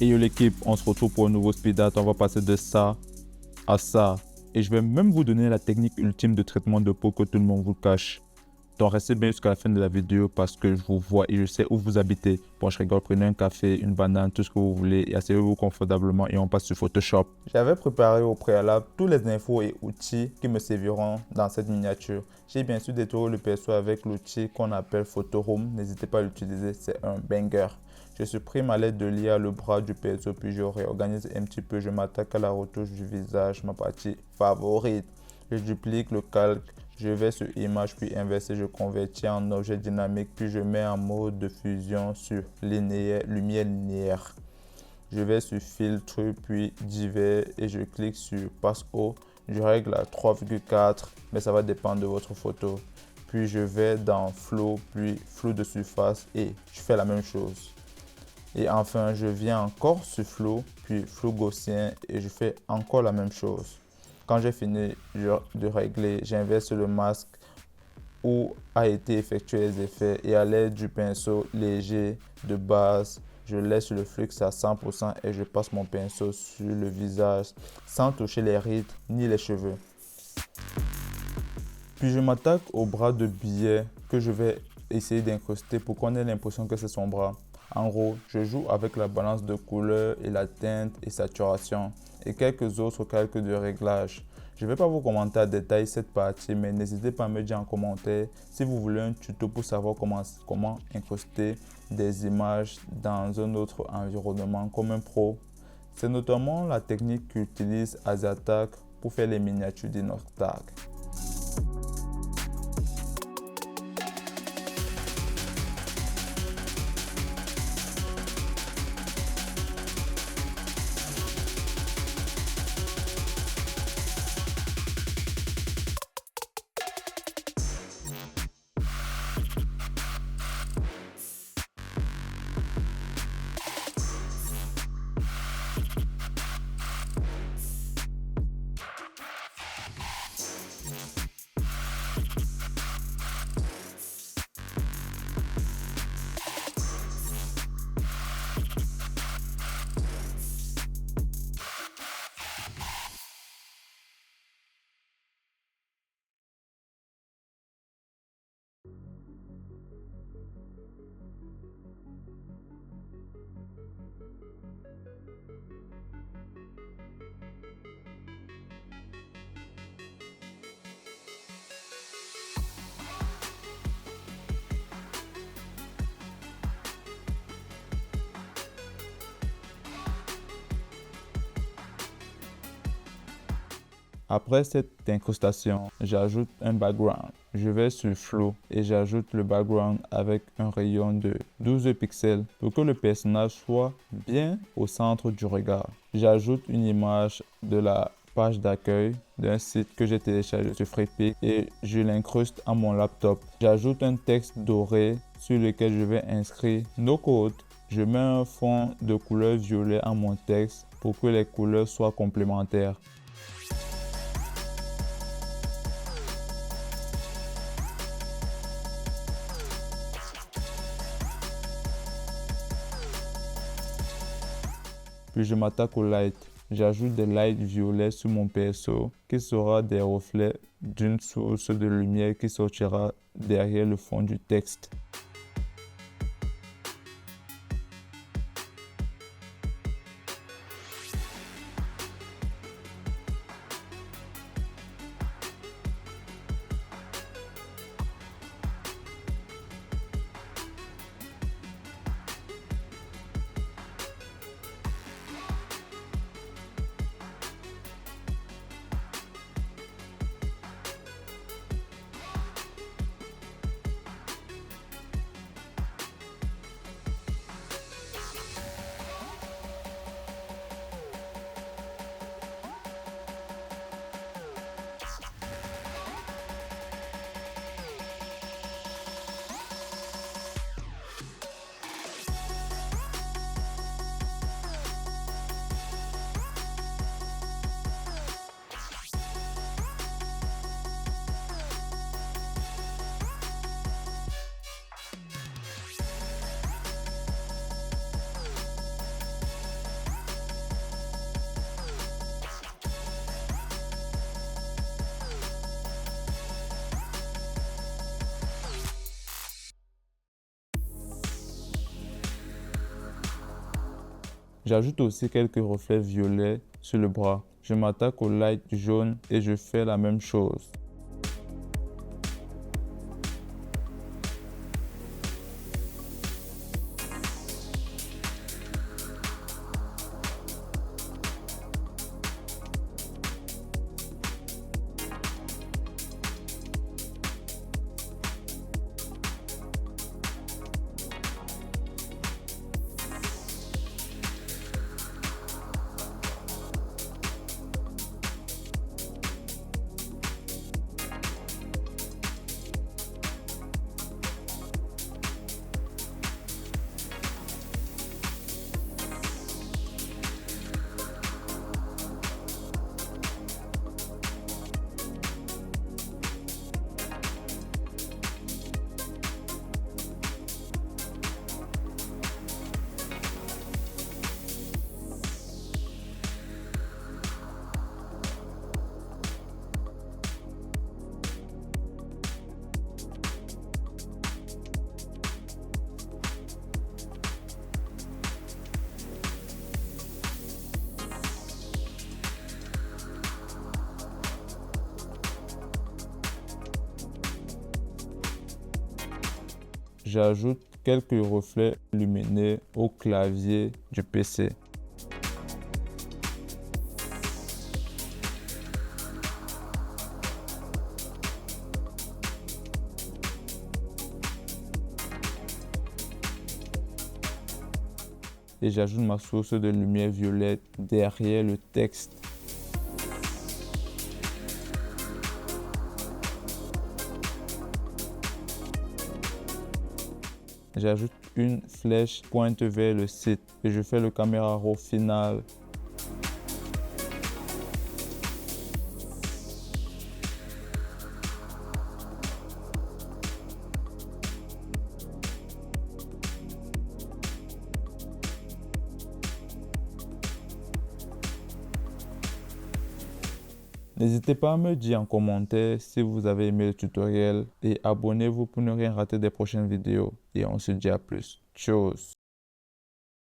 Et yo l'équipe, on se retrouve pour un nouveau speed date. On va passer de ça à ça. Et je vais même vous donner la technique ultime de traitement de peau que tout le monde vous cache. Donc restez bien jusqu'à la fin de la vidéo parce que je vous vois et je sais où vous habitez. Bon, je rigole, prenez un café, une banane, tout ce que vous voulez et asseyez-vous confortablement et on passe sur Photoshop. J'avais préparé au préalable tous les infos et outils qui me serviront dans cette miniature. J'ai bien sûr détourné le perso avec l'outil qu'on appelle Photoroom. N'hésitez pas à l'utiliser, c'est un banger. Je supprime à l'aide de l'IA le bras du perso puis je réorganise un petit peu. Je m'attaque à la retouche du visage, ma partie favorite. Je duplique le calque. Je vais sur image puis inverser, je convertis en objet dynamique puis je mets en mode de fusion sur lumière linéaire. Je vais sur filtre puis divers et je clique sur passe haut. Je règle à 3,4 mais ça va dépendre de votre photo. Puis je vais dans flow puis flou de surface et je fais la même chose. Et enfin je viens encore sur flow puis flou gaussien et je fais encore la même chose. Quand j'ai fini de régler, j'inverse le masque où a été effectué les effets et à l'aide du pinceau léger de base, je laisse le flux à 100% et je passe mon pinceau sur le visage sans toucher les rides ni les cheveux. Puis je m'attaque au bras de billet que je vais essayer d'incruster pour qu'on ait l'impression que c'est son bras. En gros, je joue avec la balance de couleur et la teinte et saturation et quelques autres calques de réglage. Je ne vais pas vous commenter à détail cette partie, mais n'hésitez pas à me dire en commentaire si vous voulez un tuto pour savoir comment incruster des images dans un autre environnement comme un pro. C'est notamment la technique qu'utilise Azatak pour faire les miniatures d'Inoxtag. Après cette incrustation, j'ajoute un background. Je vais sur Flow et j'ajoute le background avec un rayon de 12 pixels pour que le personnage soit bien au centre du regard. J'ajoute une image de la page d'accueil d'un site que j'ai téléchargé sur Freepik et je l'incruste à mon laptop. J'ajoute un texte doré sur lequel je vais inscrire nos codes. Je mets un fond de couleur violet à mon texte pour que les couleurs soient complémentaires. Puis je m'attaque au light. J'ajoute des lights violets sur mon perso qui sera des reflets d'une source de lumière qui sortira derrière le fond du texte. J'ajoute aussi quelques reflets violets sur le bras. Je m'attaque au light jaune et je fais la même chose. J'ajoute quelques reflets lumineux au clavier du PC. Et j'ajoute ma source de lumière violette derrière le texte. J'ajoute une flèche pointe vers le site et je fais le caméra raw final. N'hésitez pas à me dire en commentaire si vous avez aimé le tutoriel et abonnez-vous pour ne rien rater des prochaines vidéos. Et on se dit à plus. Tchuss!